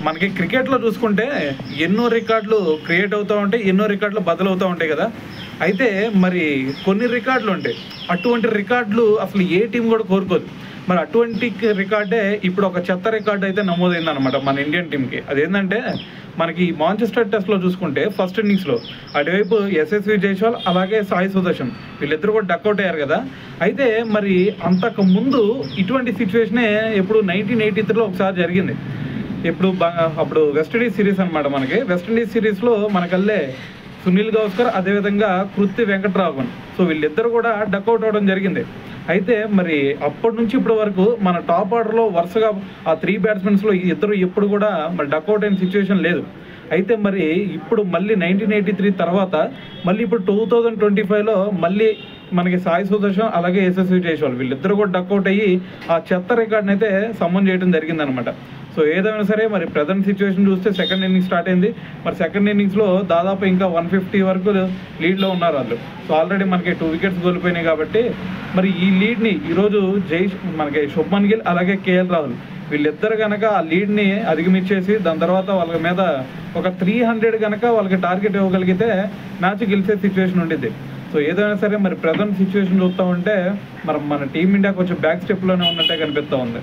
మనకి క్రికెట్లో చూసుకుంటే ఎన్నో రికార్డులు క్రియేట్ అవుతూ ఉంటాయి, ఎన్నో రికార్డులు బదులవుతూ ఉంటాయి కదా. అయితే మరి కొన్ని రికార్డులు ఉంటాయి, అటువంటి రికార్డులు అసలు ఏ టీం కూడా కోరుకోదు. మరి అటువంటి రికార్డే ఇప్పుడు ఒక చెత్త రికార్డు అయితే నమోదైందనమాట మన ఇండియన్ టీంకి. అదేంటంటే మనకి మాంచెస్టర్ టెస్ట్లో చూసుకుంటే ఫస్ట్ ఇన్నింగ్స్లో అటువైపు యశస్వి జైస్వాల్ అలాగే సాయి సుదర్శన్ వీళ్ళిద్దరు కూడా డక్అవుట్ అయ్యారు కదా. అయితే మరి అంతకు ముందు ఇటువంటి సిచ్యువేషనే ఎప్పుడు 1983లో ఒకసారి జరిగింది. అప్పుడు వెస్టిండీస్ సిరీస్ అనమాట. మనకి వెస్టిండీస్ సిరీస్లో మనకల్లే సునీల్ గవాస్కర్ అదేవిధంగా కృతి వెంకట్రాఘవన్, సో వీళ్ళిద్దరు కూడా డక్అవుట్ అవ్వడం జరిగింది. అయితే మరి అప్పటి నుంచి ఇప్పటి వరకు మన టాప్ ఆర్డర్లో వరుసగా ఆ 3 బ్యాట్స్మెన్స్లో ఇద్దరు ఎప్పుడు కూడా మరి డక్అవుట్ అయిన సిచ్యువేషన్ లేదు. అయితే మరి ఇప్పుడు మళ్ళీ 1983 తర్వాత మళ్ళీ ఇప్పుడు 2025లో మళ్ళీ మనకి సాయి సుదర్శన్ అలాగే యశస్వి జైస్వాల్ వీళ్ళిద్దరు కూడా డక్అవుట్ అయ్యి ఆ చెత్త రికార్డ్ని అయితే సమన్ చేయడం జరిగిందనమాట. సో ఏదైనా సరే మరి ప్రజెంట్ సిచ్యువేషన్ చూస్తే సెకండ్ ఇన్నింగ్స్ స్టార్ట్ అయింది. మరి సెకండ్ ఇన్నింగ్స్లో దాదాపు ఇంకా 150 వరకు లీడ్లో ఉన్నారు వాళ్ళు. సో ఆల్రెడీ మనకి 2 వికెట్స్ కోల్పోయినాయి కాబట్టి మరి ఈ లీడ్ని ఈరోజు మనకి శుభ్మన్ గిల్ అలాగే కేఎల్ రాహుల్ వీళ్ళిద్దరు కనుక ఆ లీడ్ని అధిగమించేసి దాని తర్వాత వాళ్ళ మీద ఒక 300 కనుక వాళ్ళకి టార్గెట్ ఇవ్వగలిగితే మ్యాచ్ గెలిచే సిచ్యువేషన్ ఉండిద్ది. సో ఏదైనా సరే మరి ప్రజెంట్ సిచ్యువేషన్ చూస్తూ ఉంటే మన టీమిండియా కొంచెం బ్యాక్ స్టెప్లోనే ఉన్నట్టే కనిపిస్తూ ఉంది.